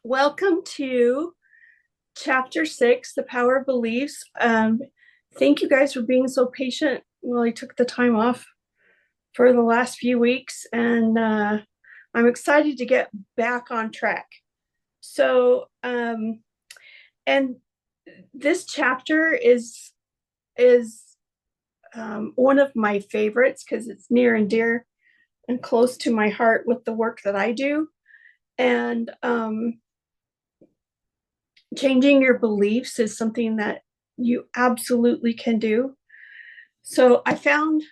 Welcome to chapter 6, The Power of Beliefs. Thank you guys for being so patient. Well, I took the time off for the last few weeks, and I'm excited to get back on track. So, and this chapter is one of my favorites because it's near and dear and close to my heart with the work that I do. And changing your beliefs is something that you absolutely can do. So I found,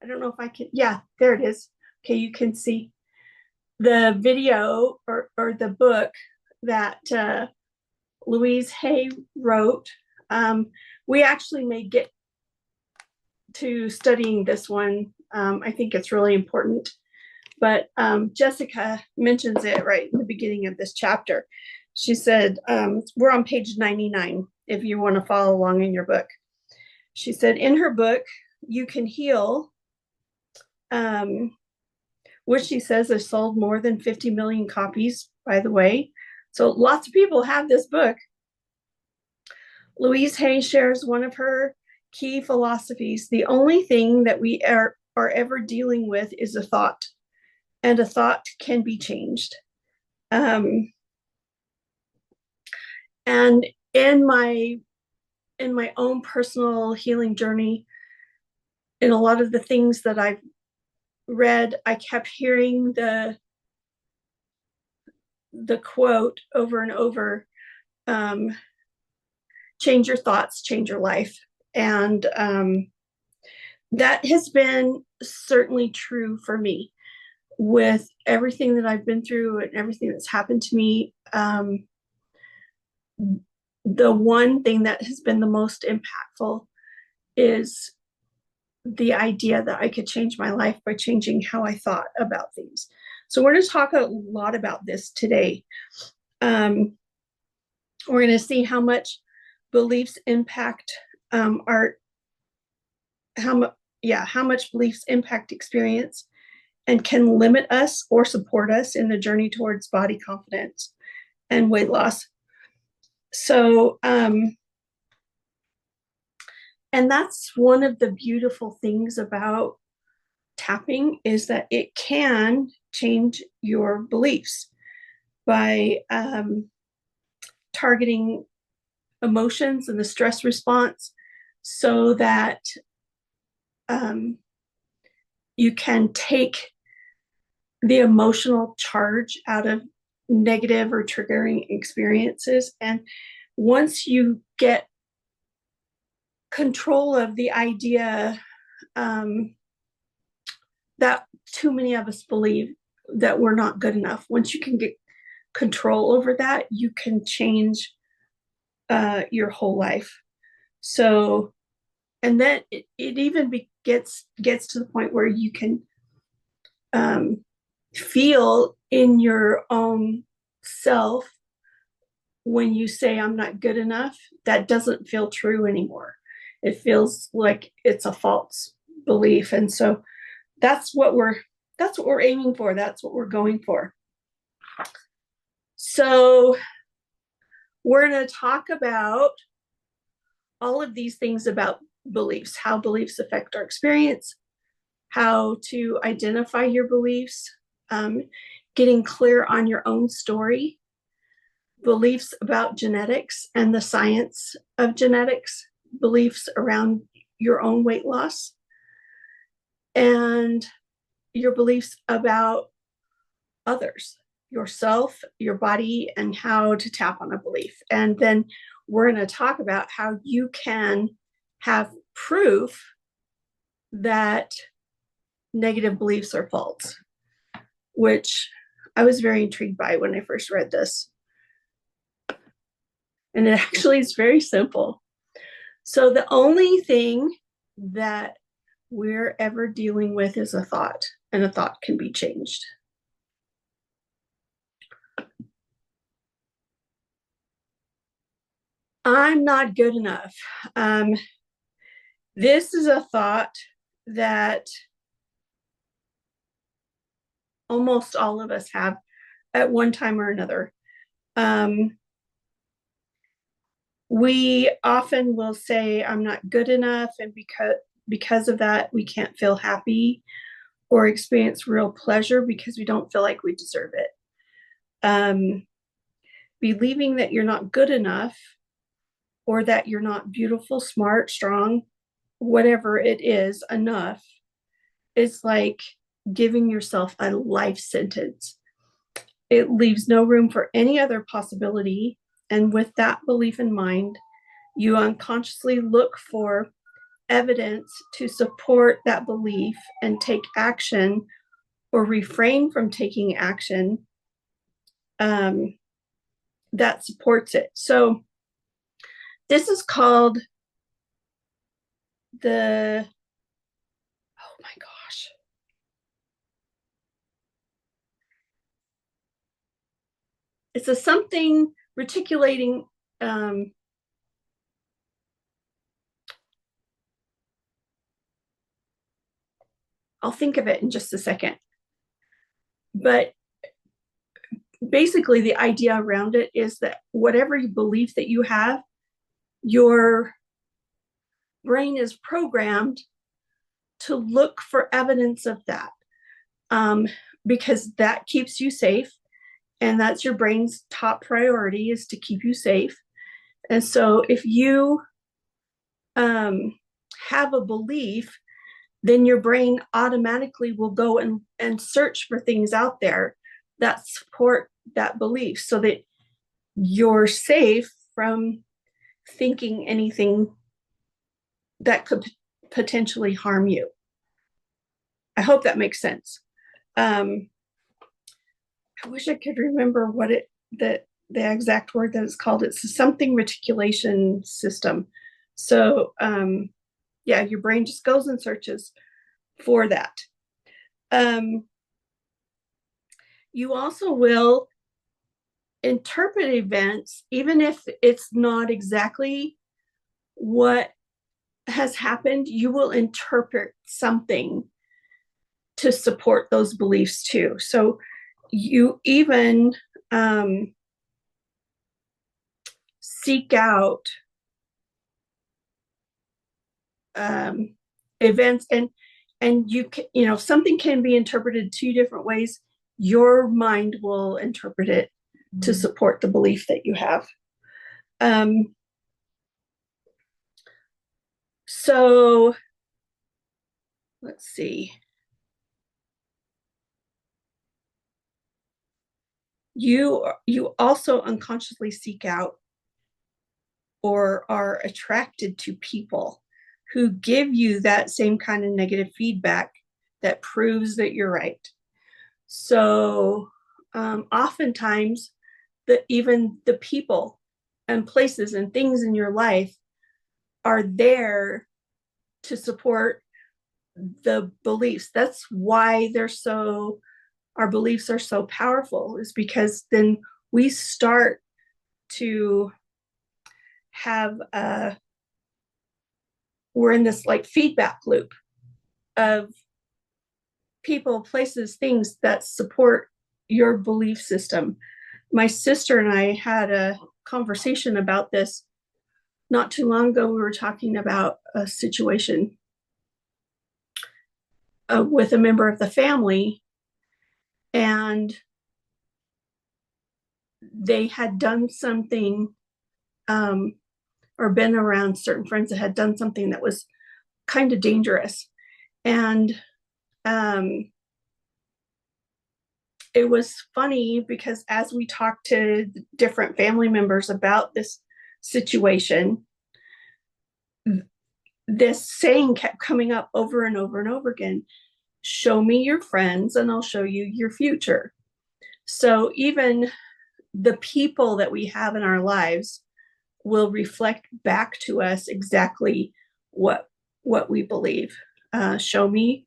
I don't know if I can, yeah, there it is. Okay, you can see the video or the book that Louise Hay wrote. We actually may get to studying this one. I think it's really important. But Jessica mentions it right in the beginning of this chapter. She said, we're on page 99 if you want to follow along in your book. She said, in her book, You Can Heal, which she says has sold more than 50 million copies, by the way. So lots of people have this book. Louise Hay shares one of her key philosophies. The only thing that we are ever dealing with is a thought, and a thought can be changed. And in my own personal healing journey, in a lot of the things that I've read, I kept hearing the quote over and over, change your thoughts, change your life. And that has been certainly true for me with everything that I've been through and everything that's happened to me. The one thing that has been the most impactful is the idea that I could change my life by changing how I thought about things. So we're going to talk a lot about this today. We're going to see how much beliefs impact how much beliefs impact experience and can limit us or support us in the journey towards body confidence and weight loss. So, and that's one of the beautiful things about tapping, is that it can change your beliefs by targeting emotions and the stress response so that you can take the emotional charge out of negative or triggering experiences. And once you get control of the idea that too many of us believe that we're not good enough, once you can get control over that, you can change your whole life. So, and then it even gets to the point where you can feel in your own self when you say I'm not good enough, that doesn't feel true anymore. It feels like it's a false belief. And so that's what we're aiming for. That's what we're going for. So we're going to talk about all of these things about beliefs, how beliefs affect our experience, how to identify your beliefs, getting clear on your own story, beliefs about genetics and the science of genetics, beliefs around your own weight loss, and your beliefs about others, yourself, your body, and how to tap on a belief. And then we're going to talk about how you can have proof that negative beliefs are false, which I was very intrigued by when I first read this. And it actually is very simple. So the only thing that we're ever dealing with is a thought, and a thought can be changed. I'm not good enough. This is a thought that almost all of us have at one time or another. We often will say, I'm not good enough, and because of that, we can't feel happy or experience real pleasure because we don't feel like we deserve it. Believing that you're not good enough, or that you're not beautiful, smart, strong, whatever it is, enough, is like giving yourself a life sentence. It leaves no room for any other possibility. And with that belief in mind, you unconsciously look for evidence to support that belief and take action or refrain from taking action that supports it. So this is called oh my gosh. It's a something reticulating. I'll think of it in just a second. But basically, the idea around it is that whatever belief that you have, your brain is programmed to look for evidence of that, because that keeps you safe. And that's your brain's top priority, is to keep you safe. And so if you have a belief, then your brain automatically will go and search for things out there that support that belief, so that you're safe from thinking anything that could potentially harm you. I hope that makes sense. I wish I could remember what the exact word that it's called. It's something reticulation system. So yeah, your brain just goes and searches for that. You also will interpret events, even if it's not exactly what has happened. You will interpret something to support those beliefs too. So you even seek out events, and you can, something can be interpreted two different ways. Your mind will interpret it to support the belief that you have. So let's see. You also unconsciously seek out or are attracted to people who give you that same kind of negative feedback that proves that you're right. So oftentimes, even the people and places and things in your life are there to support the beliefs. That's why our beliefs are so powerful, is because then we start to have we're in this like feedback loop of people, places, things that support your belief system. My sister and I had a conversation about this not too long ago. We were talking about a situation with a member of the family, and they had done something or been around certain friends that had done something that was kind of dangerous. And it was funny because as we talked to different family members about this situation, this saying kept coming up over and over and over again: show me your friends and I'll show you your future. So even the people that we have in our lives will reflect back to us exactly what we believe. Show me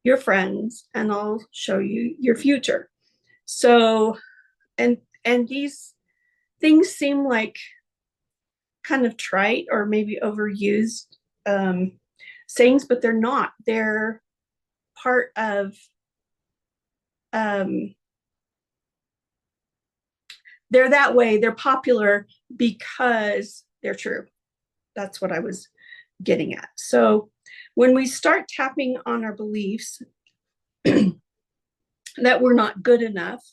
your friends and I'll show you your future. So and these things seem like kind of trite or maybe overused sayings, but they're not. They're part of they're that way. They're popular because they're true. That's what I was getting at. So when we start tapping on our beliefs that we're not good enough,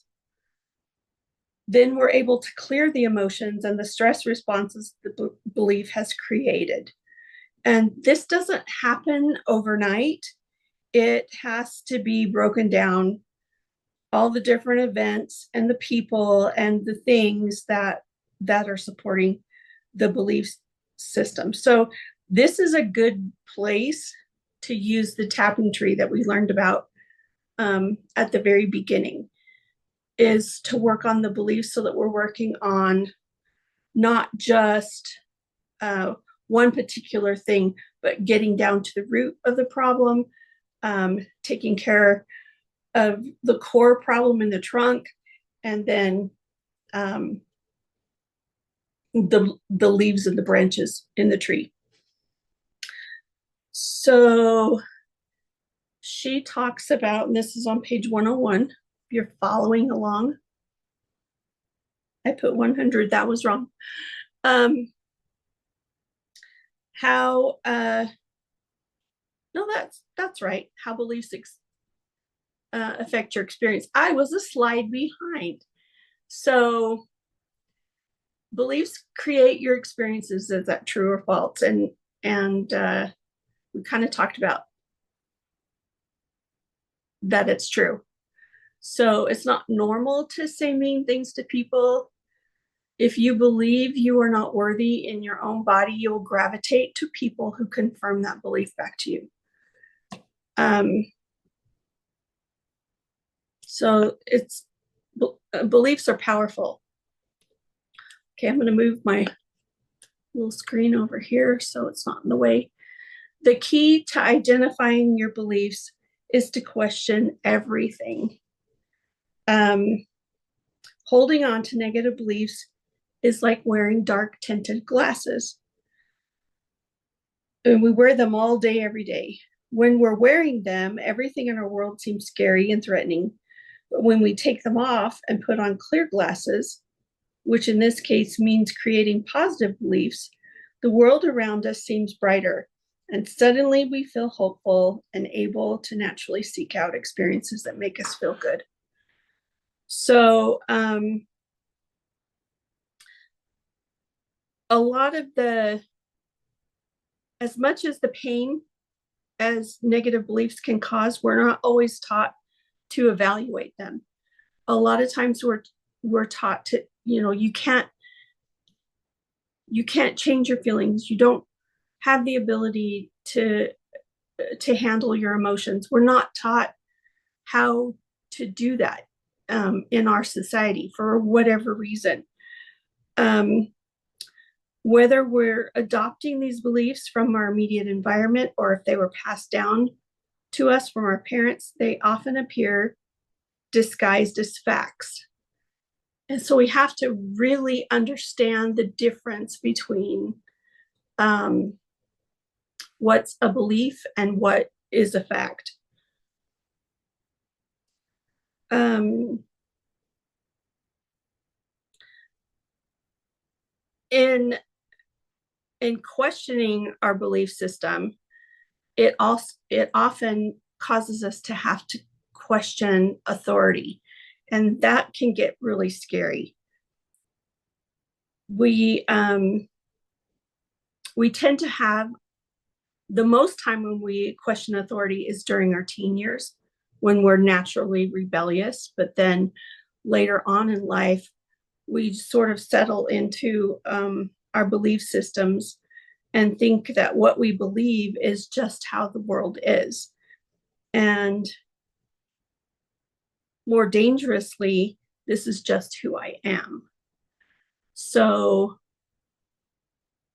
then we're able to clear the emotions and the stress responses the belief has created. And this doesn't happen overnight. It has to be broken down, all the different events and the people and the things that are supporting the belief system. So this is a good place to use the tapping tree that we learned about at the very beginning, is to work on the beliefs so that we're working on not just one particular thing, but getting down to the root of the problem, taking care of the core problem in the trunk, and then the leaves and the branches in the tree. So she talks about, and this is on page 101, if you're following along. I put 100, that was wrong. How, no, that's right. How beliefs affect your experience. I was a slide behind. So beliefs create your experiences. Is that true or false? And we kind of talked about that it's true. So it's not normal to say mean things to people. If you believe you are not worthy in your own body, you'll gravitate to people who confirm that belief back to you. So it's beliefs are powerful. Okay, I'm going to move my little screen over here so it's not in the way. The key to identifying your beliefs is to question everything. Holding on to negative beliefs is like wearing dark tinted glasses. And we wear them all day, every day. When we're wearing them, everything in our world seems scary and threatening. But when we take them off and put on clear glasses, which in this case means creating positive beliefs, the world around us seems brighter. And suddenly we feel hopeful and able to naturally seek out experiences that make us feel good. So a lot of as much as the pain as negative beliefs can cause, we're not always taught to evaluate them. A lot of times we're taught to, you can't change your feelings. You don't have the ability to handle your emotions. We're not taught how to do that in our society for whatever reason. Whether we're adopting these beliefs from our immediate environment or if they were passed down to us from our parents, they often appear disguised as facts. And so we have to really understand the difference between what's a belief and what is a fact. In questioning our belief system, it often causes us to have to question authority, and that can get really scary. We tend to have the most time when we question authority is during our teen years, when we're naturally rebellious, but then later on in life, we sort of settle into our belief systems and think that what we believe is just how the world is. And more dangerously, this is just who I am. So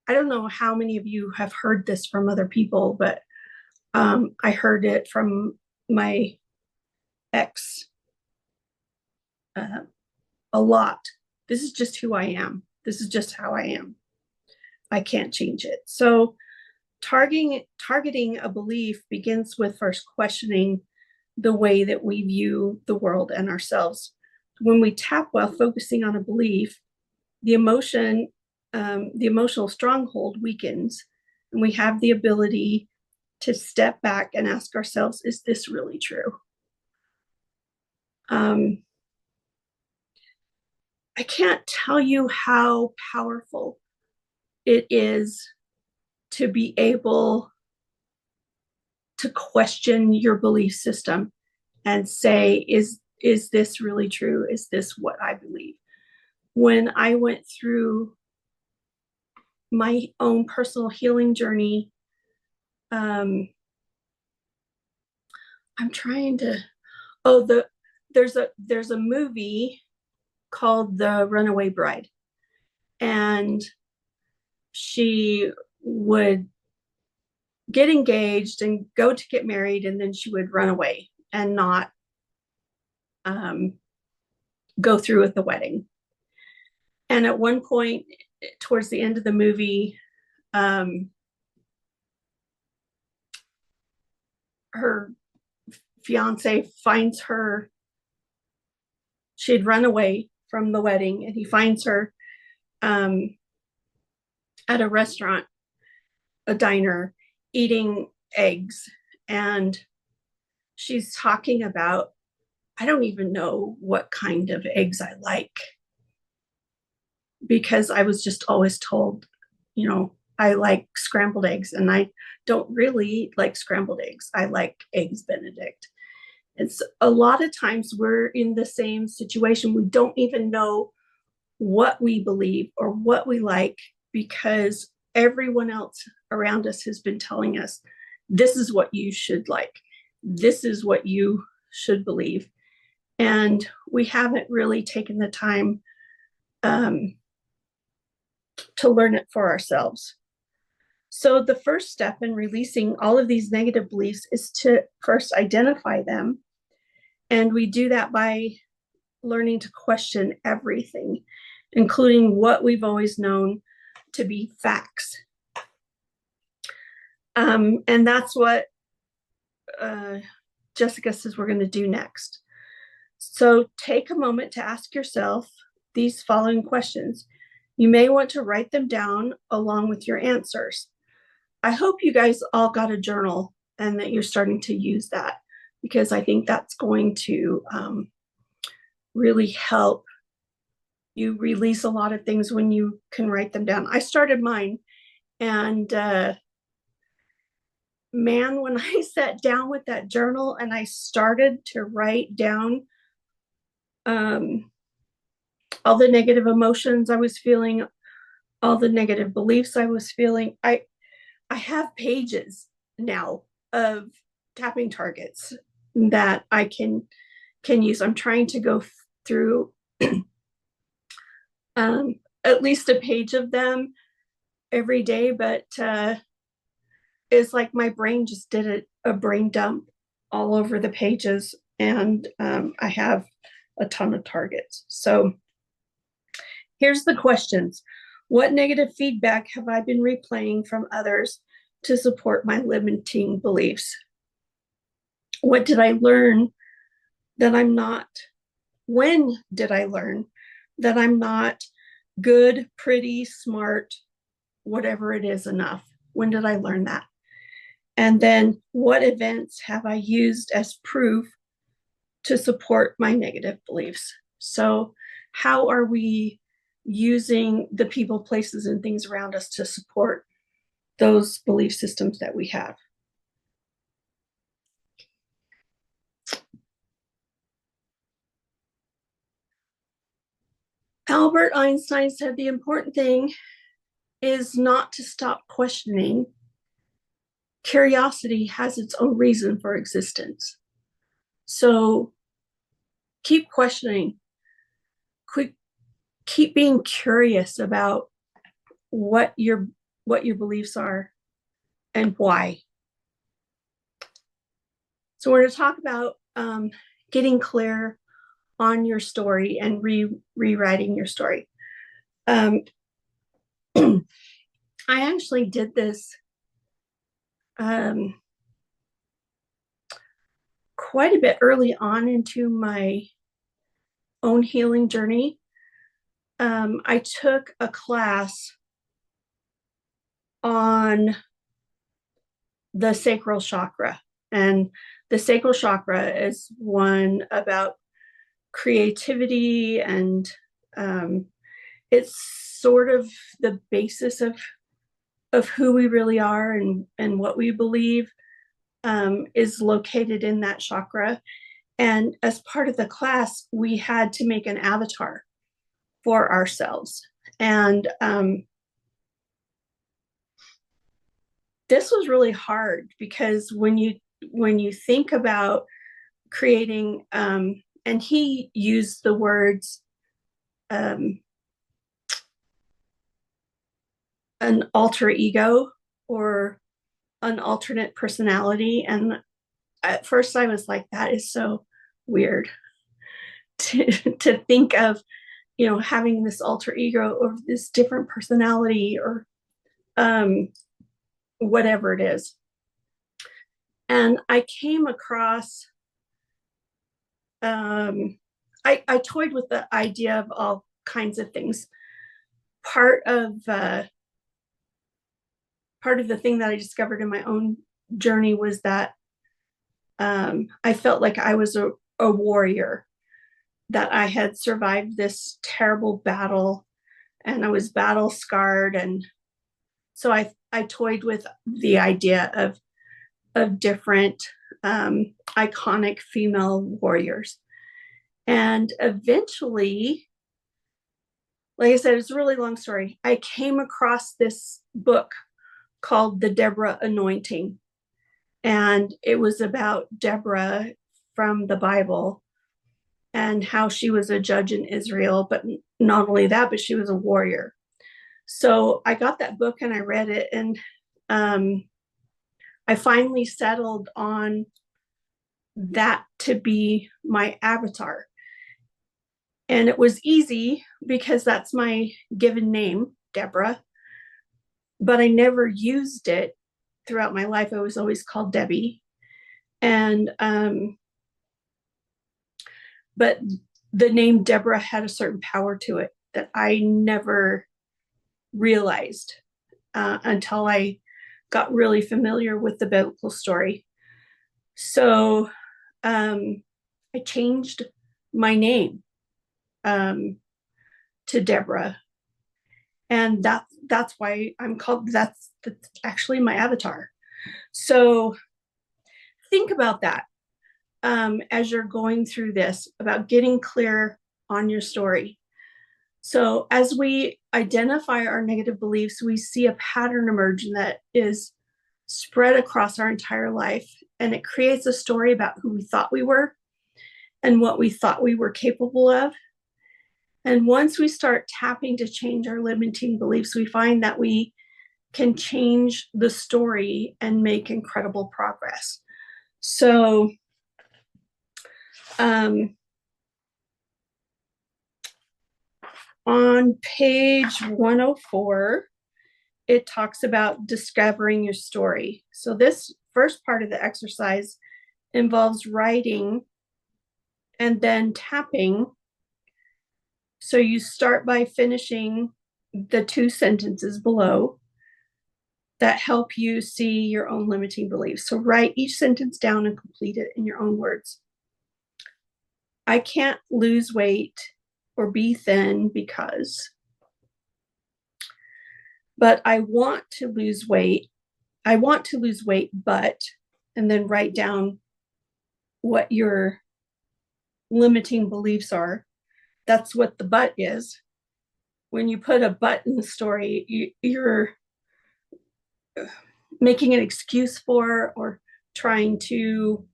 I don't know how many of you have heard this from other people, but I heard it from my ex a lot. This is just who I am. This is just how I am. I can't change it. So targeting a belief begins with first questioning the way that we view the world and ourselves. when we tap while focusing on a belief, the emotional stronghold weakens, and we have the ability to step back and ask ourselves, is this really true? I can't tell you how powerful it is to be able to question your belief system and say, is this really true? Is this what I believe? When I went through my own personal healing journey, I'm trying to, there's a movie called The Runaway Bride, and she would get engaged and go to get married, and then she would run away and not go through with the wedding. And at one point towards the end of the movie, her fiance finds her. She'd run away from the wedding, and he finds her at a restaurant, a diner, eating eggs. And she's talking about, I don't even know what kind of eggs I like, because I was just always told, I like scrambled eggs, and I don't really like scrambled eggs. I like eggs Benedict. It's a lot of times we're in the same situation. We don't even know what we believe or what we like, because everyone else around us has been telling us, this is what you should like. This is what you should believe. And we haven't really taken the time to learn it for ourselves. So the first step in releasing all of these negative beliefs is to first identify them. And we do that by learning to question everything, including what we've always known to be facts. And that's what Jessica says we're going to do next. So take a moment to ask yourself these following questions. You may want to write them down along with your answers. I hope you guys all got a journal and that you're starting to use that, because I think that's going to really help you release a lot of things when you can write them down. I started mine, and man, when I sat down with that journal and I started to write down all the negative emotions I was feeling, all the negative beliefs I was feeling, I have pages now of tapping targets that I can use. I'm trying to go through at least a page of them every day, but it's like my brain just did a brain dump all over the pages, and I have a ton of targets. So here's the questions. What negative feedback have I been replaying from others to support my limiting beliefs? What did I learn that I'm not? When did I learn that I'm not good, pretty, smart, whatever it is, enough? When did I learn that? And then what events have I used as proof to support my negative beliefs? So how are we using the people, places, and things around us to support those belief systems that we have? Albert Einstein said the important thing is not to stop questioning. Curiosity has its own reason for existence. So keep questioning. Keep being curious about what your beliefs are and why. So we're going to talk about getting clear on your story and rewriting your story. I actually did this quite a bit early on into my own healing journey, I took a class on the sacral chakra. And the sacral chakra is one about creativity, and it's sort of the basis of who we really are, and what we believe is located in that chakra. And as part of the class, we had to make an avatar for ourselves. And this was really hard, because when you think about creating, and he used the words an alter ego or an alternate personality. And at first I was like, that is so weird to think of, having this alter ego or this different personality, or whatever it is. And I came across, I toyed with the idea of all kinds of things. Part of the thing that I discovered in my own journey was that I felt like I was a warrior, that I had survived this terrible battle, and I was battle scarred. And so I toyed with the idea of different iconic female warriors. And eventually, like I said, it's a really long story. I came across this book called The Deborah Anointing. And it was about Deborah from the Bible, and how she was a judge in Israel. But not only that, but she was a warrior. So I got that book and I read it, and I finally settled on that to be my avatar. And it was easy because that's my given name, Deborah. But I never used it throughout my life. I was always called Debbie. And but the name Deborah had a certain power to it that I never realized until I got really familiar with the biblical story. So I changed my name to Deborah, and that's why I'm called. That's actually my avatar. So think about that as you're going through this, about getting clear on your story. So as we identify our negative beliefs, we see a pattern emerge that is spread across our entire life, and it creates a story about who we thought we were and what we thought we were capable of. And once we start tapping to change our limiting beliefs, we find that we can change the story and make incredible progress. So on page 104, it talks about discovering your story. So this first part of the exercise involves writing and then tapping. So you start by finishing the 2 sentences below that help you see your own limiting beliefs. So write each sentence down and complete it in your own words. I can't lose weight or be thin because, but I want to lose weight. I want to lose weight, but, and then write down what your limiting beliefs are. That's what the but is. When you put a but in the story, you're making an excuse for, or trying to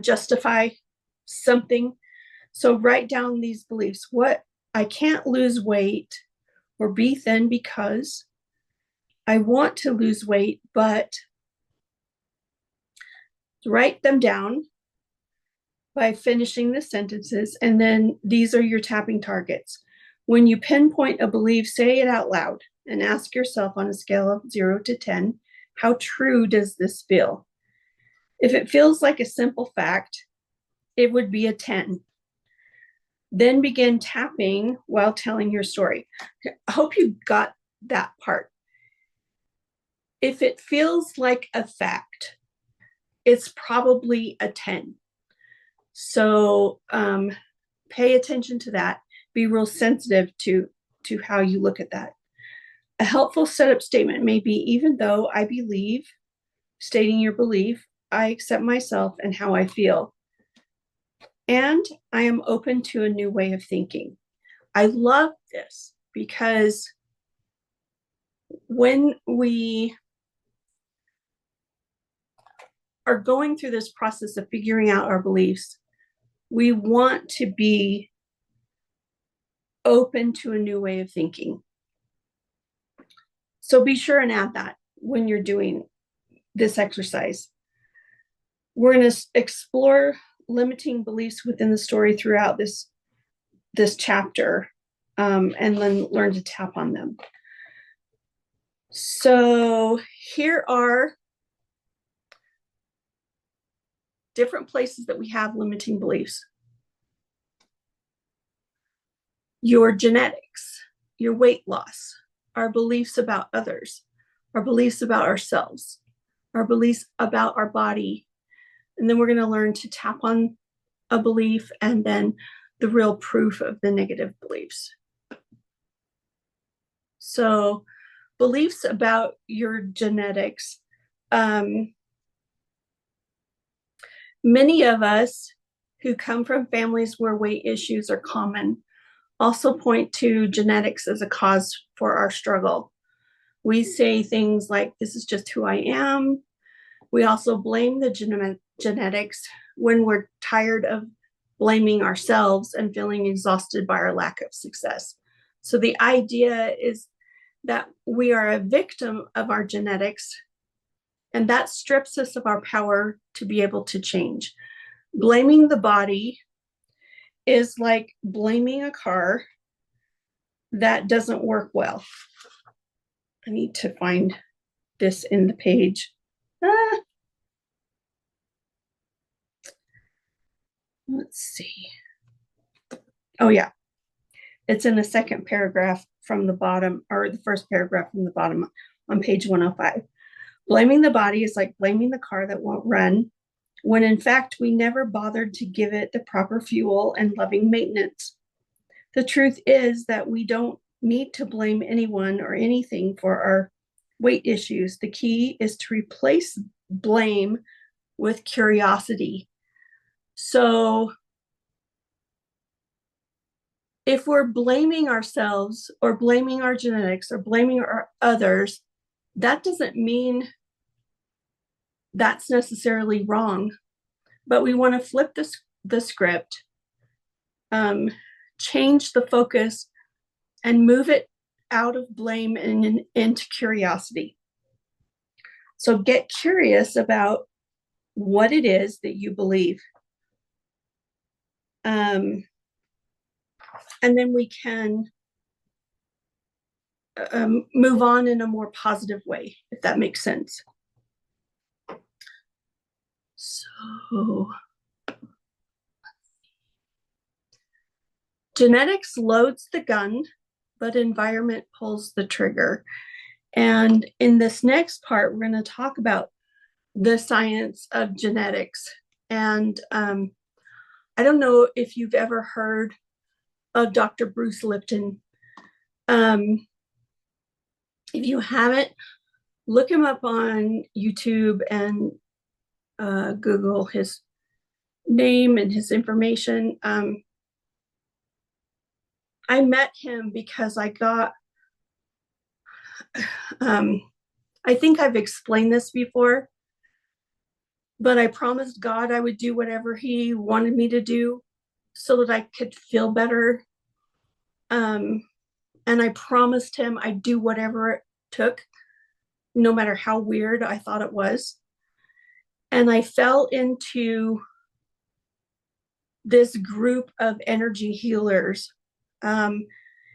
justify something. So write down these beliefs. What, I can't lose weight or be thin because, I want to lose weight, but, write them down by finishing the sentences. And then these are your tapping targets. When you pinpoint a belief, say it out loud and ask yourself, on a scale of 0 to 10, how true does this feel? If it feels like a simple fact, it would be a 10. Then begin tapping while telling your story. I hope you got that part. If it feels like a fact, it's probably a 10. So pay attention to that. Be real sensitive to how you look at that. A helpful setup statement may be, even though I believe, stating your belief, I accept myself and how I feel. And I am open to a new way of thinking. I love this because when we are going through this process of figuring out our beliefs, we want to be open to a new way of thinking. So be sure and add that when you're doing this exercise. We're going to explore limiting beliefs within the story throughout this chapter, and then learn to tap on them. So here are different places that we have limiting beliefs. Your genetics, your weight loss, our beliefs about others, our beliefs about ourselves, our beliefs about our body. And then we're going to learn to tap on a belief and then the real proof of the negative beliefs. So beliefs about your genetics. Many of us who come from families where weight issues are common also point to genetics as a cause for our struggle. We say things like, this is just who I am. We also blame the genetics when we're tired of blaming ourselves and feeling exhausted by our lack of success. So the idea is that we are a victim of our genetics, and that strips us of our power to be able to change. Blaming the body is like blaming a car that doesn't work well. I need to find this in the page. Let's see. Oh yeah, it's in the second paragraph from the bottom, or the first paragraph from the bottom on page 105. Blaming the body is like blaming the car that won't run, when in fact we never bothered to give it the proper fuel and loving maintenance. The truth is that we don't need to blame anyone or anything for our weight issues. The key is to replace blame with curiosity. So if we're blaming ourselves or blaming our genetics or blaming our others, that doesn't mean that's necessarily wrong, but we want to flip the script, change the focus, and move it out of blame and into curiosity. So get curious about what it is that you believe. And then we can move on in a more positive way, if that makes sense. So genetics loads the gun, but environment pulls the trigger. And in this next part, we're going to talk about the science of genetics. And I don't know if you've ever heard of Dr. Bruce Lipton. If you haven't, look him up on YouTube and Google his name and his information. I met him because I got, I think I've explained this before, but I promised God I would do whatever he wanted me to do so that I could feel better. And I promised him I'd do whatever it took, no matter how weird I thought it was. And I fell into this group of energy healers. And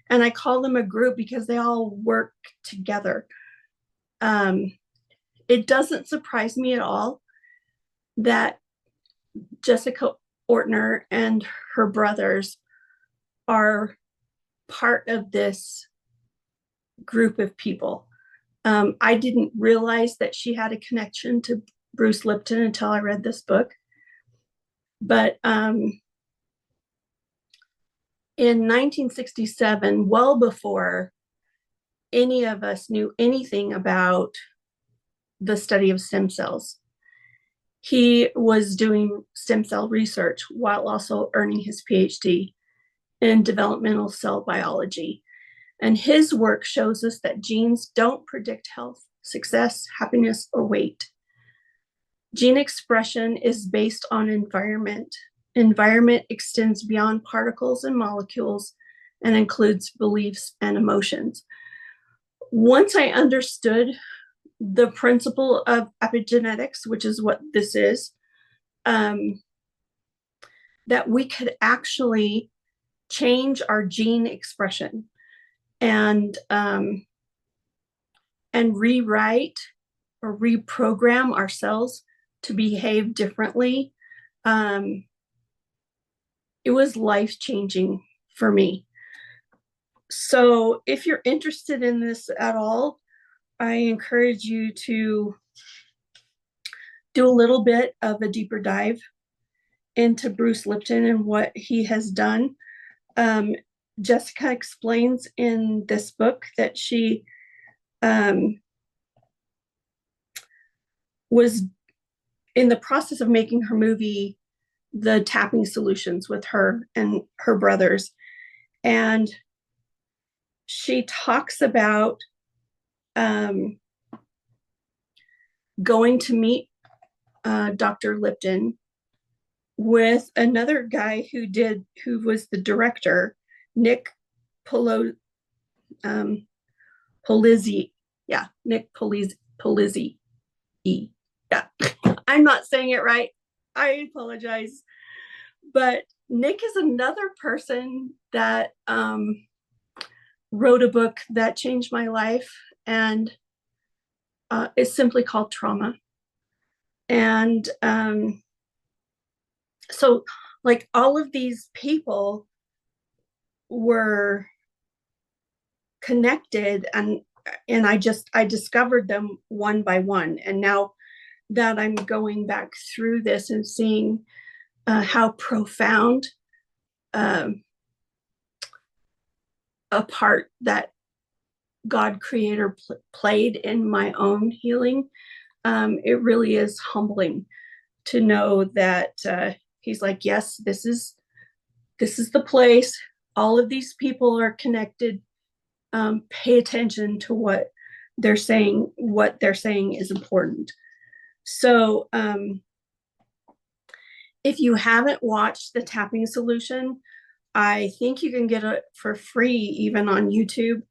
I call them a group because they all work together. It doesn't surprise me at all that Jessica Ortner and her brothers are part of this group of people. I didn't realize that she had a connection to Bruce Lipton until I read this book. But in 1967, well before any of us knew anything about the study of stem cells, he was doing stem cell research while also earning his PhD in developmental cell biology. And his work shows us that genes don't predict health, success, happiness, or weight. Gene expression is based on environment. Environment extends beyond particles and molecules and includes beliefs and emotions. Once I understood the principle of epigenetics, which is what this is, that we could actually change our gene expression and rewrite or reprogram ourselves to behave differently. It was life-changing for me. So if you're interested in this at all, I encourage you to do a little bit of a deeper dive into Bruce Lipton and what he has done. Jessica explains in this book that she was in the process of making her movie, The Tapping Solutions, with her and her brothers. And she talks about going to meet Dr. Lipton with another guy who was the director, Nick Polizzi. Yeah, Nick Polizzi. Yeah, I'm not saying it right. I apologize. But Nick is another person that wrote a book that changed my life, and it's simply called Trauma. And so like all of these people were connected, and I discovered them one by one. And now that I'm going back through this and seeing how profound a part that God creator played in my own healing, it really is humbling to know that he's like, yes, this is the place. All of these people are connected. Pay attention to what they're saying. What they're saying is important. So if you haven't watched The Tapping Solution, I think you can get it for free even on YouTube.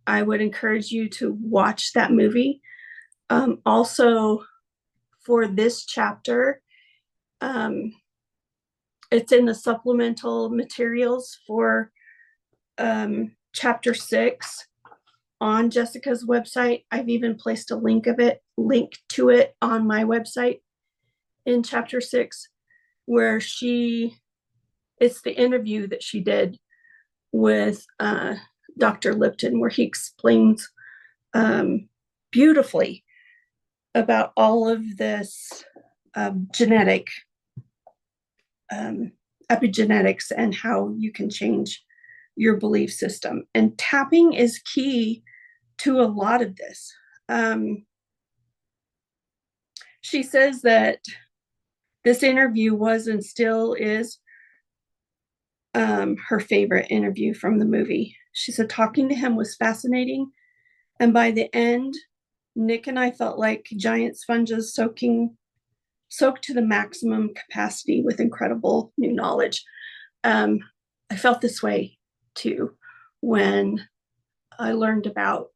I would encourage you to watch that movie. Also, for this chapter, it's in the supplemental materials for chapter 6 on Jessica's website. I've even placed a link to it on my website in chapter 6, where it's the interview that she did with Dr. Lipton, where he explains beautifully about all of this genetic epigenetics and how you can change your belief system. And tapping is key to a lot of this. She says that this interview was and still is her favorite interview from the movie. She said talking to him was fascinating, and by the end, Nick and I felt like giant sponges soaked to the maximum capacity with incredible new knowledge. I felt this way too when I learned about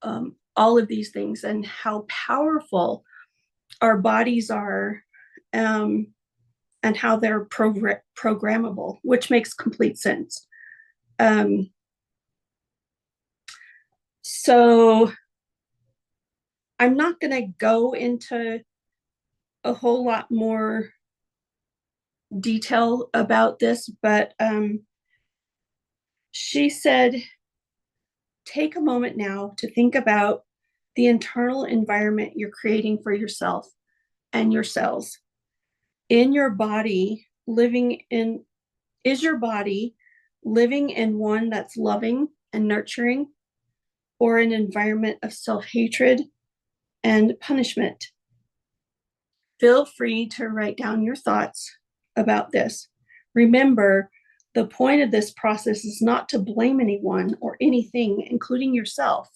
all of these things and how powerful our bodies are, and how they're programmable, which makes complete sense. So I'm not going to go into a whole lot more detail about this, but She said, take a moment now to think about the internal environment you're creating for yourself and your cells. In your body, is your body living in one that's loving and nurturing, or an environment of self-hatred and punishment? Feel free to write down your thoughts about this. Remember, the point of this process is not to blame anyone or anything, including yourself,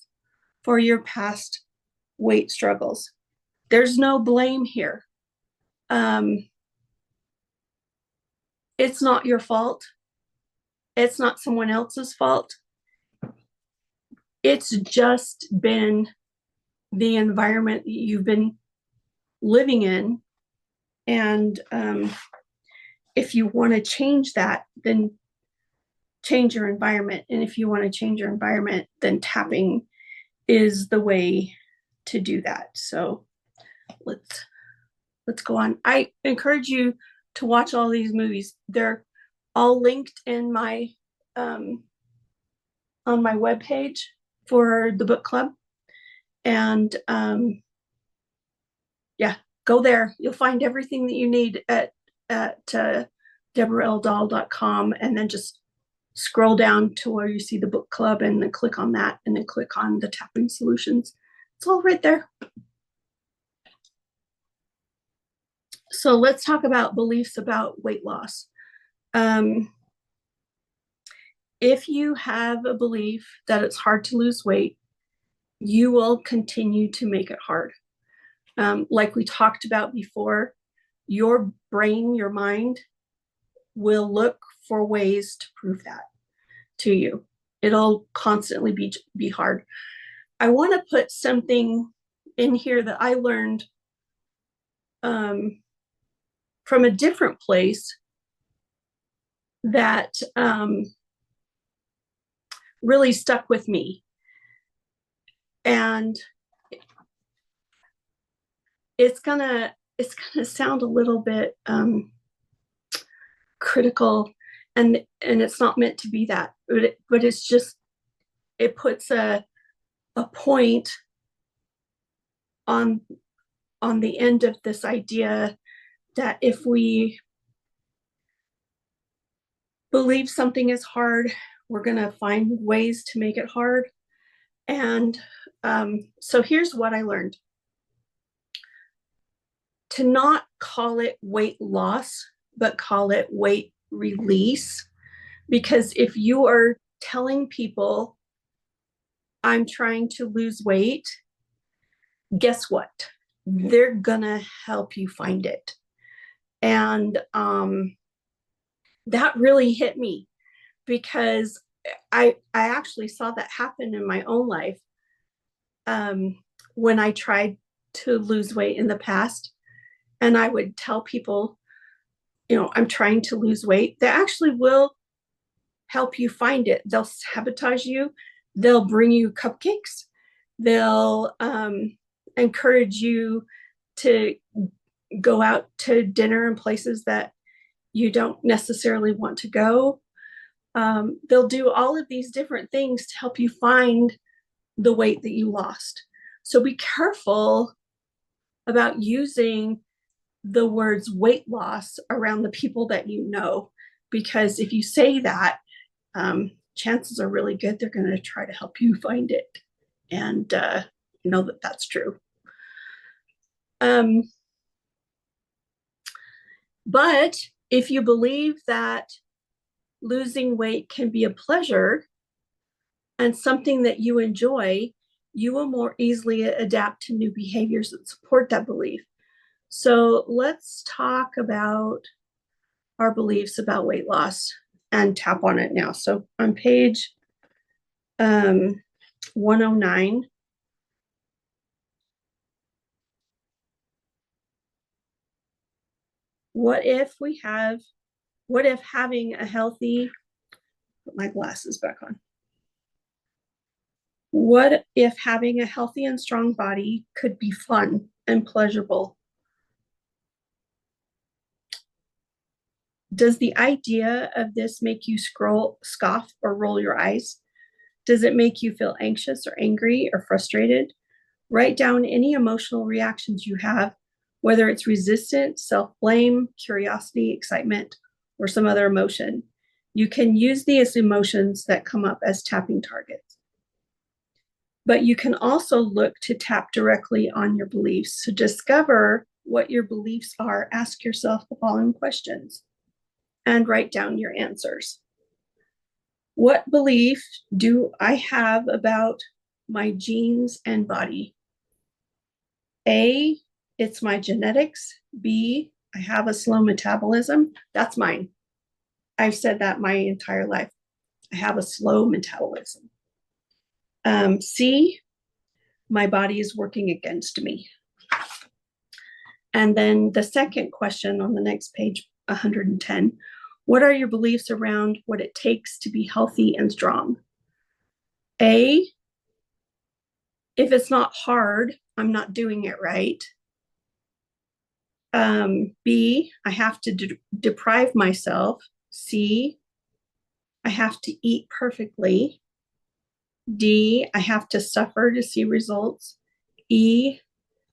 for your past weight struggles. There's no blame here. It's not your fault. It's not someone else's fault. It's just been the environment you've been living in. And if you want to change that, then change your environment. And if you want to change your environment, then tapping is the way to do that. So let's go on. I encourage you to watch all these movies. They're all linked in my on my webpage for the book club. And yeah, go there. You'll find everything that you need at DeborahLDahl.com, and then just scroll down to where you see the book club, and then click on that, and then click on the tapping solutions. It's all right there. So let's talk about beliefs about weight loss. If you have a belief that it's hard to lose weight, you will continue to make it hard. Like we talked about before, your brain, your mind will look for ways to prove that to you. It'll constantly be hard. I want to put something in here that I learned from a different place that really stuck with me. And it's gonna sound a little bit critical, and it's not meant to be that, but it's just, it puts a point on the end of this idea that if we believe something is hard, we're gonna find ways to make it hard. And so here's what I learned: to not call it weight loss, but call it weight release. Because if you are telling people, I'm trying to lose weight, guess what? They're gonna help you find it. And that really hit me, because I actually saw that happen in my own life. When I tried to lose weight in the past, and I would tell people, I'm trying to lose weight, they actually will help you find it. They'll sabotage you. They'll bring you cupcakes. They'll encourage you to go out to dinner in places that you don't necessarily want to go. They'll do all of these different things to help you find the weight that you lost. So be careful about using the words weight loss around the people that you know, because if you say that, chances are really good they're going to try to help you find it, and know that that's true. But if you believe that losing weight can be a pleasure and something that you enjoy, you will more easily adapt to new behaviors that support that belief. So let's talk about our beliefs about weight loss and tap on it now. So on page 109, what if having a healthy, put my glasses back on. What if having a healthy and strong body could be fun and pleasurable? Does the idea of this make you scoff, or roll your eyes? Does it make you feel anxious or angry or frustrated? Write down any emotional reactions you have, whether it's resistance, self-blame, curiosity, excitement, or some other emotion. You can use these emotions that come up as tapping targets. But you can also look to tap directly on your beliefs. To discover what your beliefs are, ask yourself the following questions and write down your answers. What belief do I have about my genes and body? A, it's my genetics. B, I have a slow metabolism. That's mine. I've said that my entire life. I have a slow metabolism. C, my body is working against me. And then the second question on the next page, 110, what are your beliefs around what it takes to be healthy and strong? A, if it's not hard, I'm not doing it right. B, I have to deprive myself. C, I have to eat perfectly. D, I have to suffer to see results. E,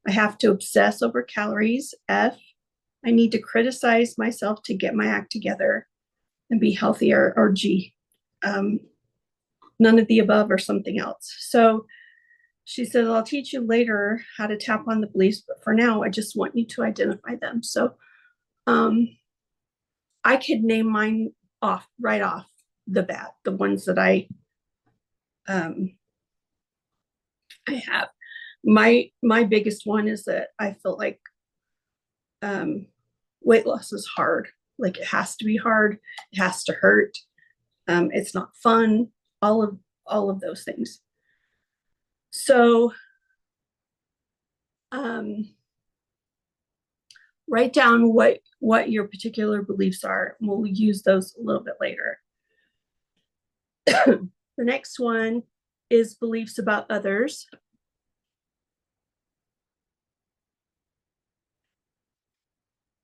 I have to obsess over calories. F, I need to criticize myself to get my act together and be healthier. Or G, none of the above or something else. So she said, I'll teach you later how to tap on the beliefs, but for now, I just want you to identify them. So I could name mine right off the bat, the ones that I have. My biggest one is that I feel like weight loss is hard. Like, it has to be hard. It has to hurt. It's not fun. All of those things. So write down what your particular beliefs are. We'll use those a little bit later. The next one is beliefs about others.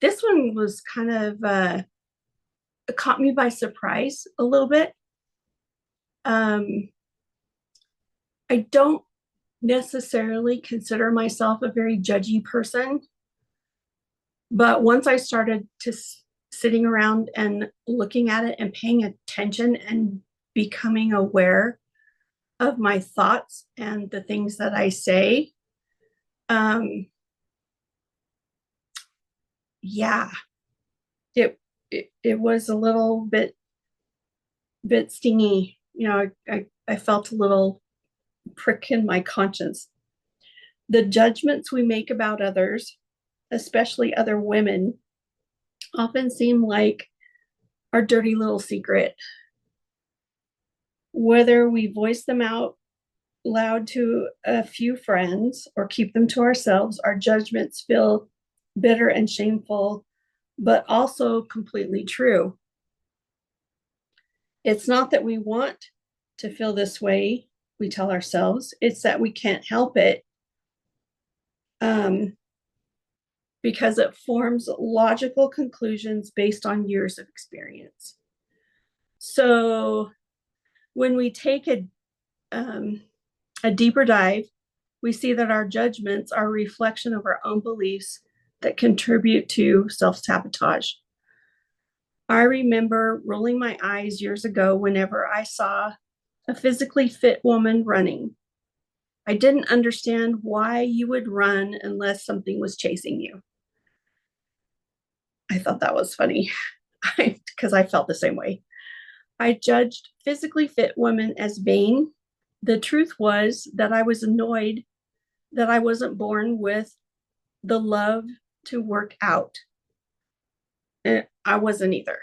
This one was kind of it caught me by surprise a little bit. I don't necessarily consider myself a very judgy person, but once I started to sitting around and looking at it and paying attention and becoming aware of my thoughts and the things that I say, yeah, it was a little bit stingy. You know, I felt a little prick in my conscience. The judgments we make about others, especially other women, often seem like our dirty little secret. Whether we voice them out loud to a few friends or keep them to ourselves, our judgments feel bitter and shameful, but also completely true. It's not that we want to feel this way, we tell ourselves. It's that we can't help it, because it forms logical conclusions based on years of experience. So when we take a deeper dive, we see that our judgments are a reflection of our own beliefs that contribute to self-sabotage. I remember rolling my eyes years ago whenever I saw a physically fit woman running. I didn't understand why you would run unless something was chasing you. I thought that was funny because I felt the same way. I judged physically fit women as vain. The truth was that I was annoyed that I wasn't born with the love to work out. And I wasn't either.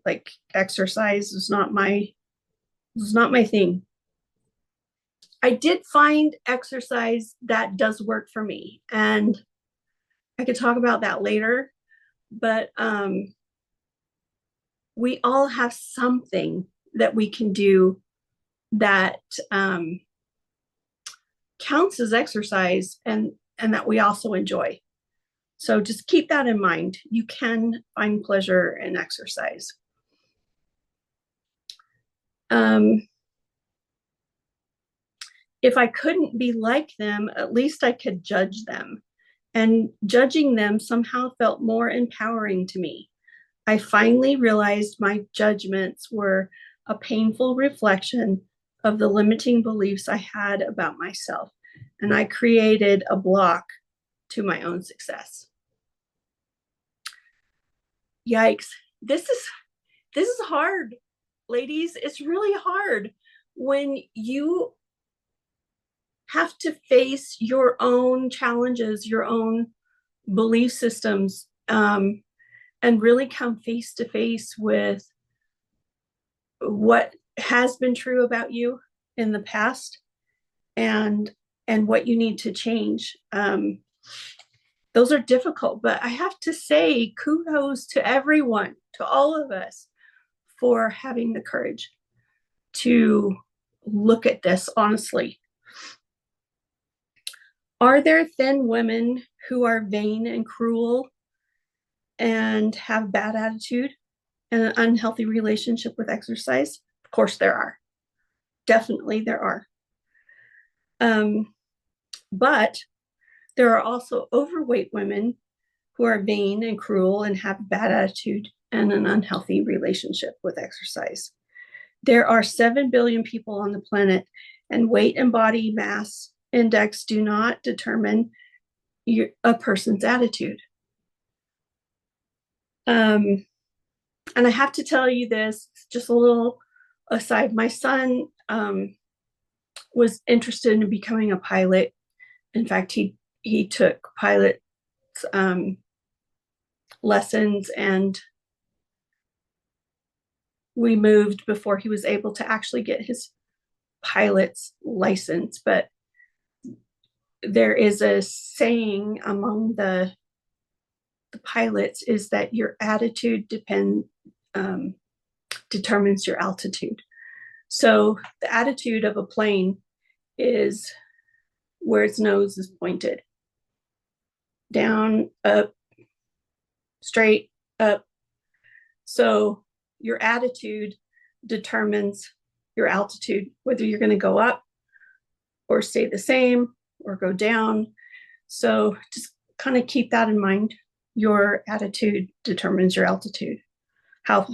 Like, exercise was not my thing. I did find exercise that does work for me, and I could talk about that later, but we all have something that we can do that counts as exercise and that we also enjoy. So just keep that in mind. You can find pleasure in exercise. If I couldn't be like them, at least I could judge them. And judging them somehow felt more empowering to me. I finally realized my judgments were a painful reflection of the limiting beliefs I had about myself. And I created a block to my own success. Yikes. This is hard, ladies. It's really hard when you have to face your own challenges, your own belief systems, and really come face to face with what has been true about you in the past and what you need to change. Those are difficult, but I have to say kudos to everyone, to all of us, for having the courage to look at this honestly. Are there thin women who are vain and cruel and have bad attitude and an unhealthy relationship with exercise? Of course there are. Definitely there are. But there are also overweight women who are vain and cruel and have bad attitude and an unhealthy relationship with exercise. There are 7 billion people on the planet, and weight and body mass index do not determine a person's attitude. And I have to tell you this, just a little aside. My son was interested in becoming a pilot. In fact, he took pilot lessons, and we moved before he was able to actually get his pilot's license. But there is a saying among the pilots is that your attitude determines your altitude. So the attitude of a plane is where its nose is pointed. Down, up, straight, up. So your attitude determines your altitude, whether you're going to go up or stay the same or go down. So just kind of keep that in mind. Your attitude determines your altitude. How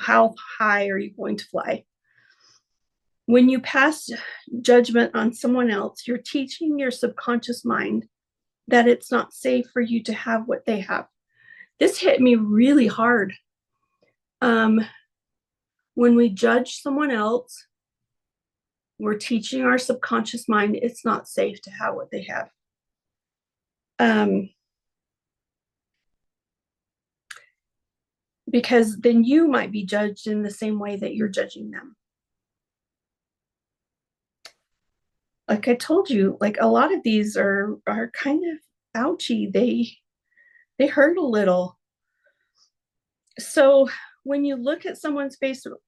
high are you going to fly? When you pass judgment on someone else, you're teaching your subconscious mind that it's not safe for you to have what they have. This hit me really hard. When we judge someone else, we're teaching our subconscious mind it's not safe to have what they have. Because then you might be judged in the same way that you're judging them. Like I told you, like a lot of these are kind of ouchy. They hurt a little. So when you look at someone's Facebook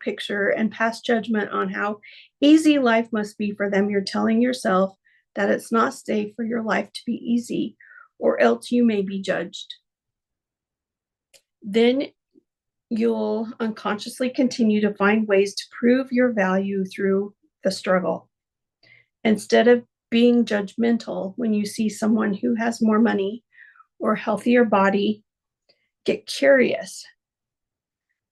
picture and pass judgment on how easy life must be for them, you're telling yourself that it's not safe for your life to be easy, or else you may be judged. Then you'll unconsciously continue to find ways to prove your value through the struggle. Instead of being judgmental when you see someone who has more money or healthier body, get curious.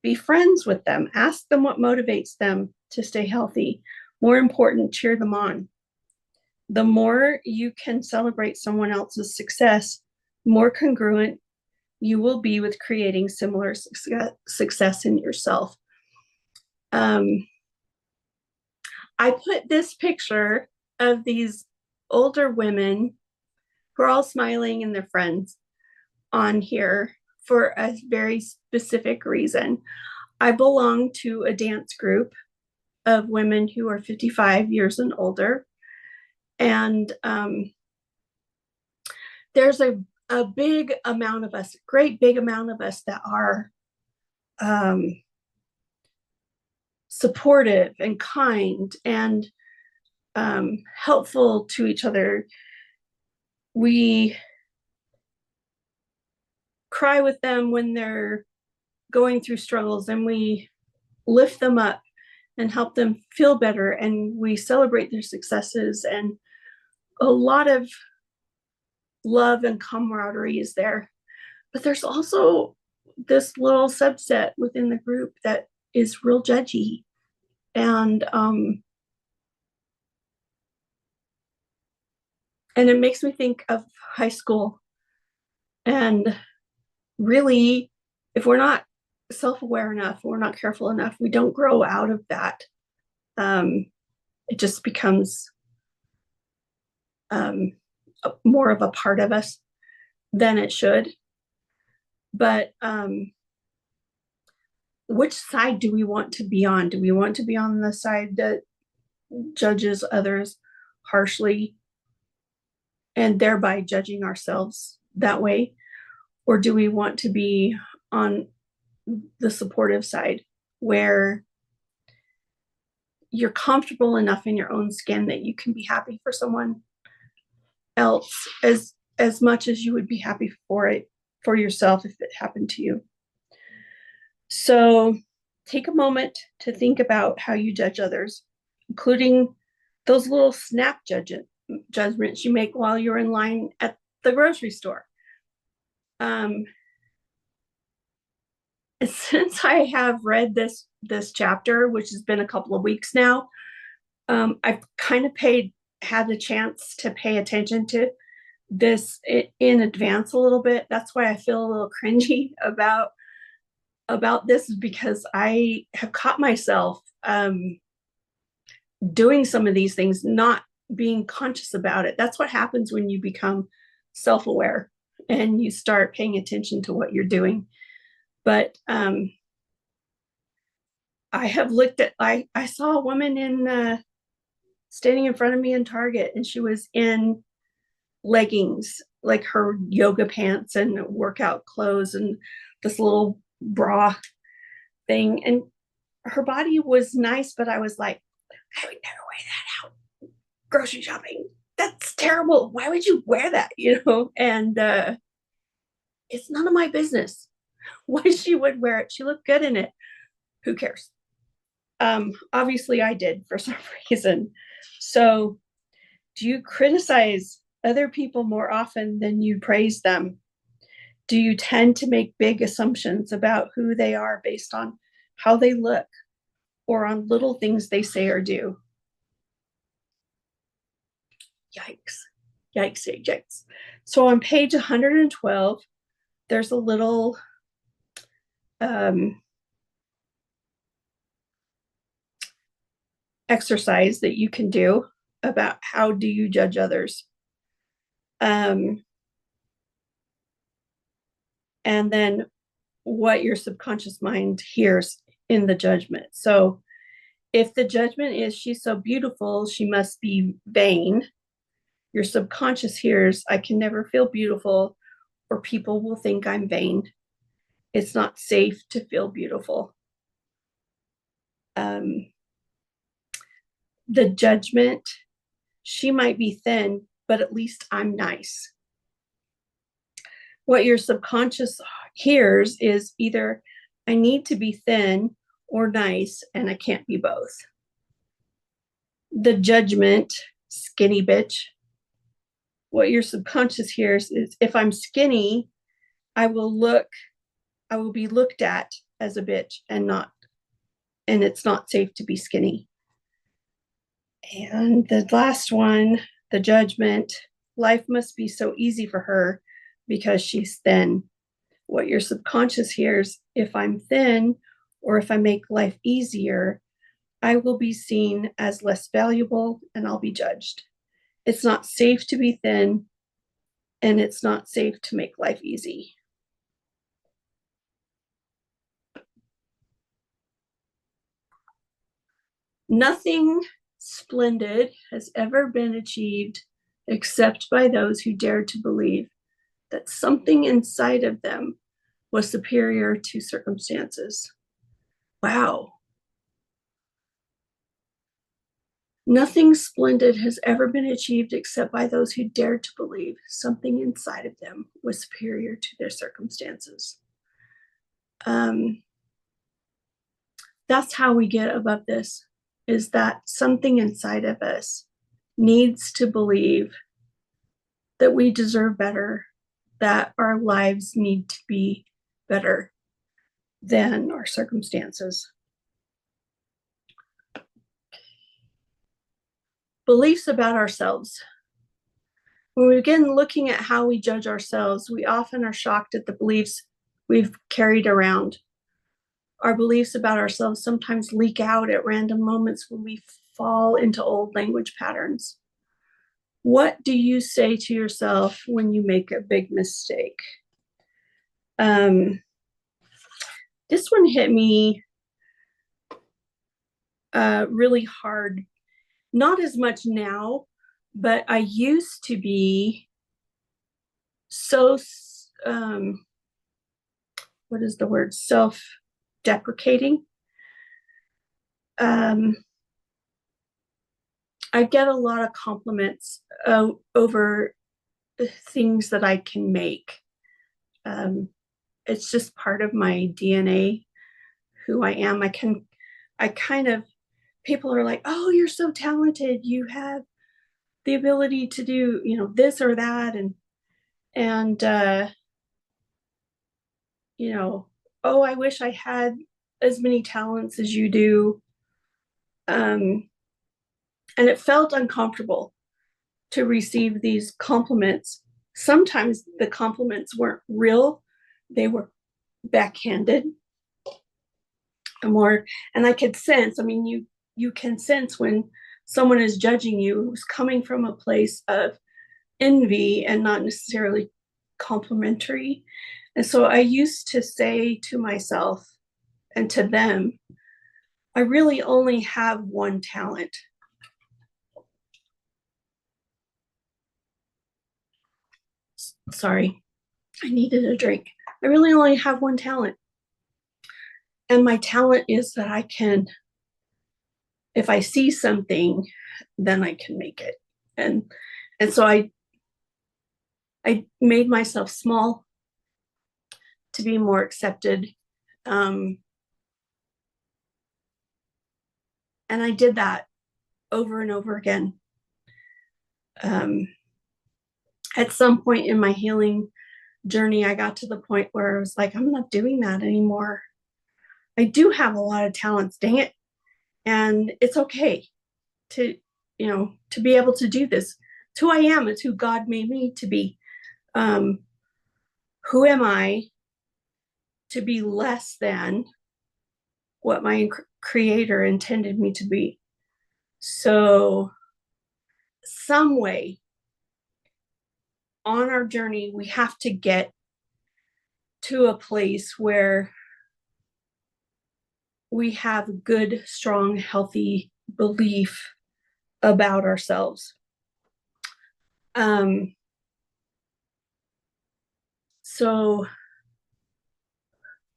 Be friends with them. Ask them what motivates them to stay healthy. More important, cheer them on. The more you can celebrate someone else's success, the more congruent you will be with creating similar success in yourself. I put this picture of these older women who are all smiling and they're friends on here for a very specific reason. I belong to a dance group of women who are 55 years and older. And there's a big amount of us, great big amount of us that are supportive and kind and helpful to each other. We cry with them when they're going through struggles, and we lift them up and help them feel better, and we celebrate their successes, and a lot of love and camaraderie is there. But there's also this little subset within the group that is real judgy, and it makes me think of high school. And really, if we're not self-aware enough, we're not careful enough, we don't grow out of that. It just becomes more of a part of us than it should. But which side do we want to be on? Do we want to be on the side that judges others harshly and thereby judging ourselves that way? Or do we want to be on the supportive side where you're comfortable enough in your own skin that you can be happy for someone else as much as you would be happy for yourself if it happened to you? So take a moment to think about how you judge others, including those little snap judgments you make while you're in line at the grocery store. Since I have read this chapter, which has been a couple of weeks now, I've kind of had the chance to pay attention to this in advance a little bit. That's why I feel a little cringy about this, because I have caught myself doing some of these things, not being conscious about it. That's what happens when you become self-aware and you start paying attention to what you're doing. But I have looked at, I saw a woman standing in front of me in Target, and she was in leggings, like her yoga pants and workout clothes and this little bra thing. And her body was nice, but I was like, I would never wear that out grocery shopping. That's terrible. Why would you wear that? And it's none of my business why she would wear it. She looked good in it. Who cares? Obviously I did for some reason. So do you criticize other people more often than you praise them? Do you tend to make big assumptions about who they are based on how they look or on little things they say or do? Yikes, yikes, yikes. So on page 112, there's a little exercise that you can do about how do you judge others. And then what your subconscious mind hears in the judgment. So if the judgment is, she's so beautiful, she must be vain, your subconscious hears, I can never feel beautiful, or people will think I'm vain. It's not safe to feel beautiful. The judgment, she might be thin, but at least I'm nice. What your subconscious hears is either I need to be thin or nice, and I can't be both. The judgment, skinny bitch, what your subconscious hears is if I'm skinny, I will be looked at as a bitch and it's not safe to be skinny. And the last one, the judgment, life must be so easy for her because she's thin. What your subconscious hears, if I'm thin or if I make life easier, I will be seen as less valuable and I'll be judged. It's not safe to be thin, and it's not safe to make life easy. Nothing splendid has ever been achieved except by those who dared to believe that something inside of them was superior to circumstances. Wow. Nothing splendid has ever been achieved except by those who dared to believe something inside of them was superior to their circumstances. That's how we get above this, is that something inside of us needs to believe that we deserve better, that our lives need to be better than our circumstances. Beliefs about ourselves. When we begin looking at how we judge ourselves, we often are shocked at the beliefs we've carried around. Our beliefs about ourselves sometimes leak out at random moments when we fall into old language patterns. What do you say to yourself when you make a big mistake? This one hit me really hard. Not as much now, but I used to be so, what is the word? Self-deprecating. I get a lot of compliments over things that I can make. It's just part of my DNA, who I am. People are like, oh, you're so talented. You have the ability to do, this or that. And oh, I wish I had as many talents as you do. And it felt uncomfortable to receive these compliments. Sometimes the compliments weren't real, they were backhanded. And I could sense, you can sense when someone is judging you who's coming from a place of envy and not necessarily complimentary. And so I used to say to myself and to them, I really only have one talent. Sorry, I needed a drink. I really only have one talent. And my talent is that I can, if I see something, then I can make it. And so I made myself small to be more accepted. And I did that over and over again. At some point in my healing journey, I got to the point where I was like, I'm not doing that anymore. I do have a lot of talents, dang it. And it's okay to be able to do this. It's who I am. It's who God made me to be. Who am I to be less than what my creator intended me to be? So some way on our journey, we have to get to a place where we have good, strong, healthy belief about ourselves. So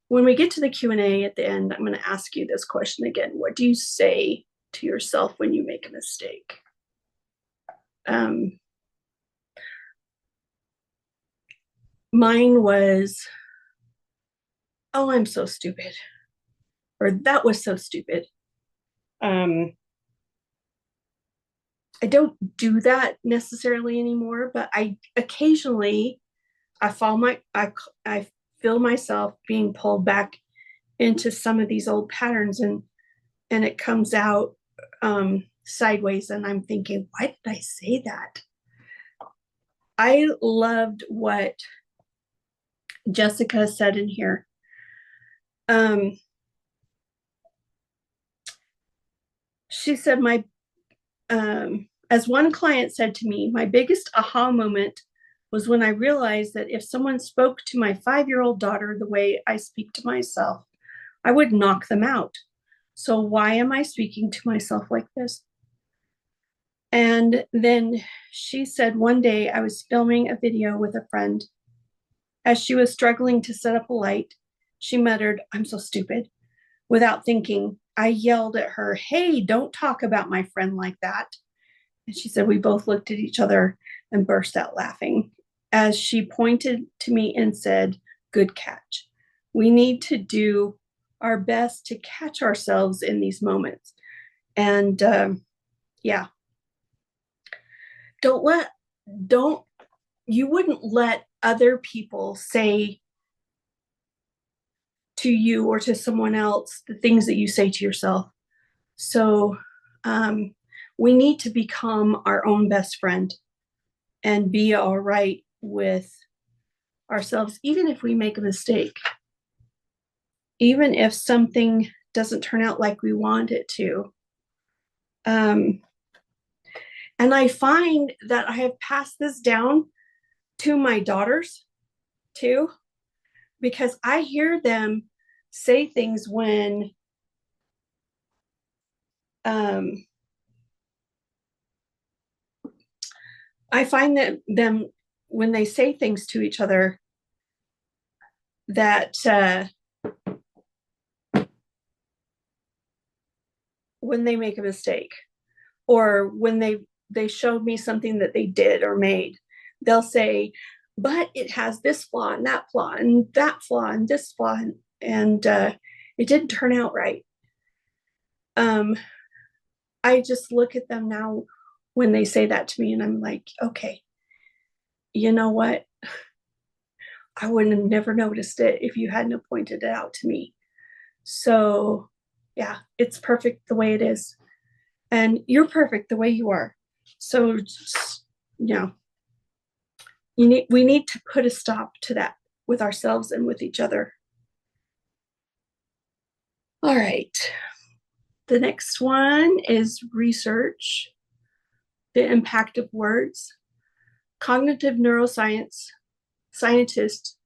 when we get to the Q&A at the end, I'm going to ask you this question again. What do you say to yourself when you make a mistake? Mine was, oh, I'm so stupid. Or that was so stupid. I don't do that necessarily anymore, but I occasionally I feel myself being pulled back into some of these old patterns, and it comes out sideways, and I'm thinking, why did I say that? I loved what Jessica said in here. She said, as one client said to me, my biggest aha moment was when I realized that if someone spoke to my 5-year-old daughter the way I speak to myself, I would knock them out. So why am I speaking to myself like this? And then she said, one day I was filming a video with a friend. As she was struggling to set up a light, she muttered, I'm so stupid, without thinking, I yelled at her, "Hey, don't talk about my friend like that." And she said we both looked at each other and burst out laughing as she pointed to me and said, "Good catch." We need to do our best to catch ourselves in these moments. And yeah, don't, you wouldn't let other people say to you or to someone else the things that you say to yourself. So we need to become our own best friend and be all right with ourselves, even if we make a mistake, even if something doesn't turn out like we want it to. And I find that I have passed this down to my daughters too, because I hear them say things when I find that them when they say things to each other that when they make a mistake or when they showed me something that they did or made, they'll say, but it has this flaw and that flaw and that flaw and this flaw, and it didn't turn out right. I just look at them now when they say that to me and I'm like, okay, you know what? I would have never noticed it if you hadn't pointed it out to me. So yeah, it's perfect the way it is. And you're perfect the way you are. So just, you know, we need to put a stop to that with ourselves and with each other. All right. The next one is research the impact of words. Cognitive neuroscience scientist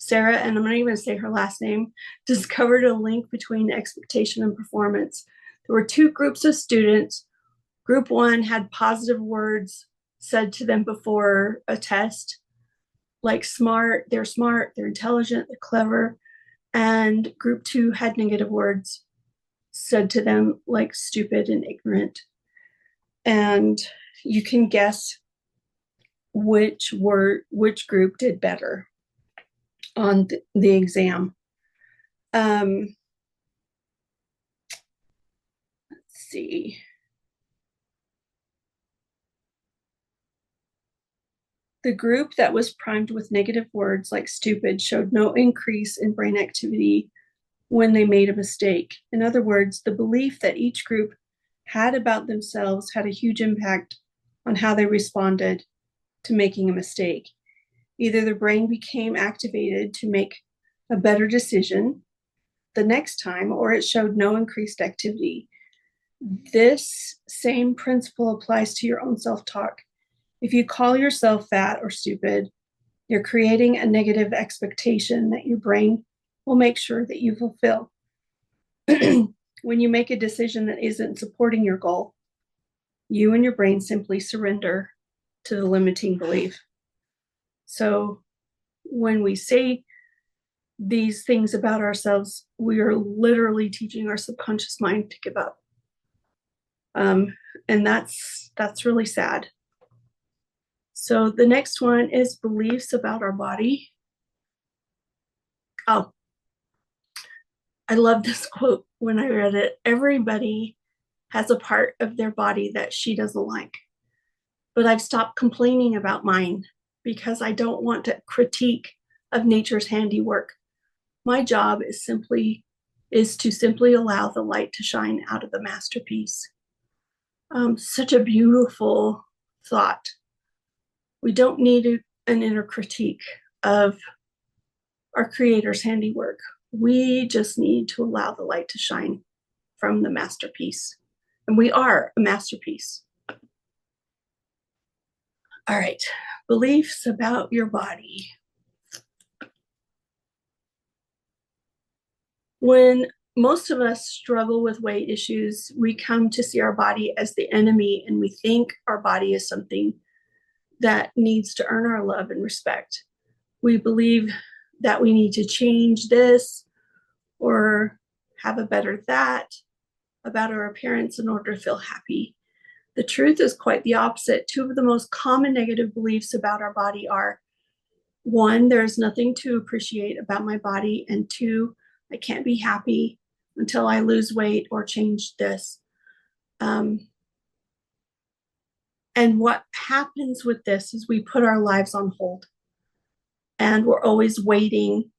Sarah, and I'm not even going to say her last name, discovered a link between expectation and performance. There were two groups of students. Group one had positive words said to them before a test, like they're smart, they're intelligent, they're clever. And group two had negative words said to them, like stupid and ignorant. And you can guess which group did better on the exam. Let's see. The group that was primed with negative words like stupid showed no increase in brain activity when they made a mistake. In other words, the belief that each group had about themselves had a huge impact on how they responded to making a mistake. Either the brain became activated to make a better decision the next time, or it showed no increased activity. This same principle applies to your own self-talk. If you call yourself fat or stupid, you're creating a negative expectation that your brain will make sure that you fulfill. When you make a decision that isn't supporting your goal, you and your brain simply surrender to the limiting belief. So when we say these things about ourselves, we are literally teaching our subconscious mind to give up. And that's really sad. So the next one is beliefs about our body. Oh, I love this quote when I read it. Everybody has a part of their body that she doesn't like, but I've stopped complaining about mine because I don't want to critique of nature's handiwork. My job is to simply allow the light to shine out of the masterpiece. Such a beautiful thought. We don't need an inner critique of our creator's handiwork. We just need to allow the light to shine from the masterpiece. And we are a masterpiece. All right, beliefs about your body. When most of us struggle with weight issues, we come to see our body as the enemy, and we think our body is something that needs to earn our love and respect. We believe that we need to change this or have a better that. about our appearance in order to feel happy. The truth is quite the opposite. Two of the most common negative beliefs about our body are: one, there's nothing to appreciate about my body, and two, I can't be happy until I lose weight or change this. And what happens with this is we put our lives on hold, and we're always waiting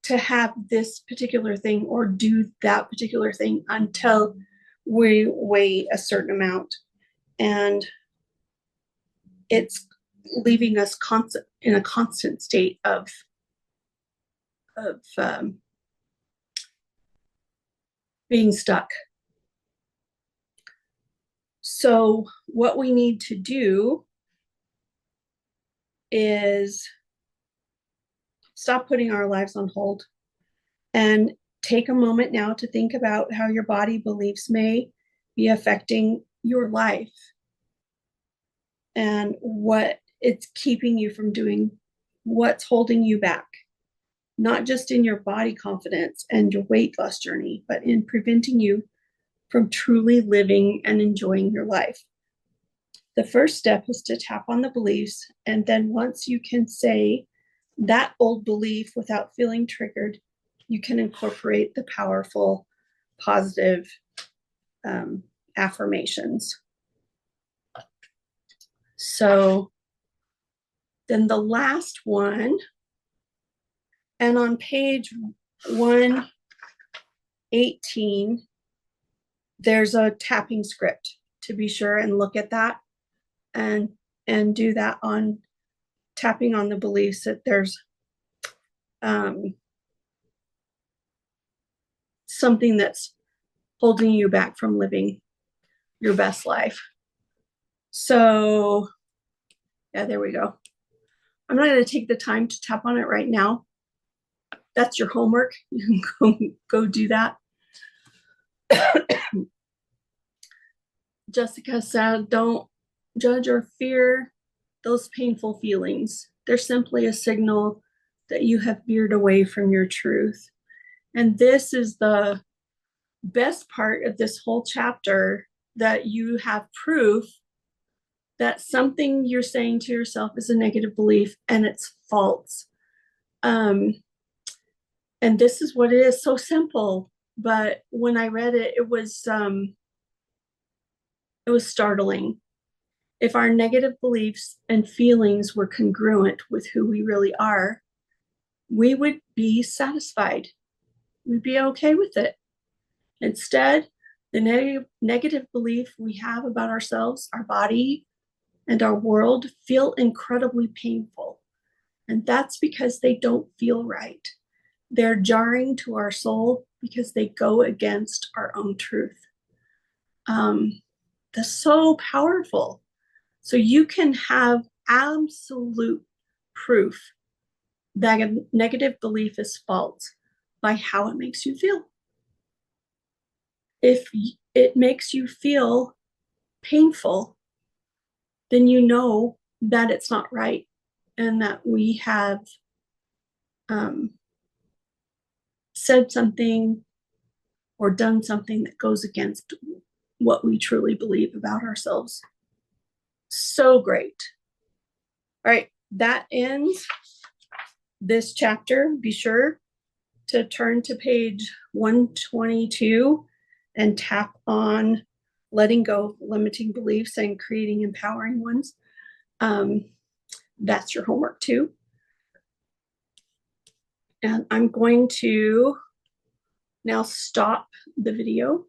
to have this particular thing or do that particular thing until we weigh a certain amount. And it's leaving us in a constant state of being stuck. So what we need to do is stop putting our lives on hold and take a moment now to think about how your body beliefs may be affecting your life and what it's keeping you from doing, what's holding you back, not just in your body confidence and your weight loss journey, but in preventing you from truly living and enjoying your life. The first step is to tap on the beliefs, and then once you can say that old belief without feeling triggered, you can incorporate the powerful, positive affirmations. So then the last one, and on page 118, there's a tapping script to be sure and look at that and do that on tapping on the beliefs that there's something that's holding you back from living your best life. So yeah, there we go. I'm not going to take the time to tap on it right now. That's your homework. You can go do that. Jessica said, don't judge or fear those painful feelings. They're simply a signal that you have veered away from your truth. And this is the best part of this whole chapter, that you have proof that something you're saying to yourself is a negative belief and it's false. And this is what it is. So simple. But when I read it, it was startling. If our negative beliefs and feelings were congruent with who we really are, we would be satisfied. We'd be okay with it. Instead, the negative belief we have about ourselves, our body, and our world feel incredibly painful. And that's because they don't feel right. They're jarring to our soul because they go against our own truth. That's so powerful. So you can have absolute proof that a negative belief is false by how it makes you feel. If it makes you feel painful, then you know that it's not right and that we have said something or done something that goes against what we truly believe about ourselves. So great. All right, that ends this chapter. Be sure to turn to page 122 and tap on letting go of limiting beliefs and creating empowering ones. That's your homework too. And I'm going to now stop the video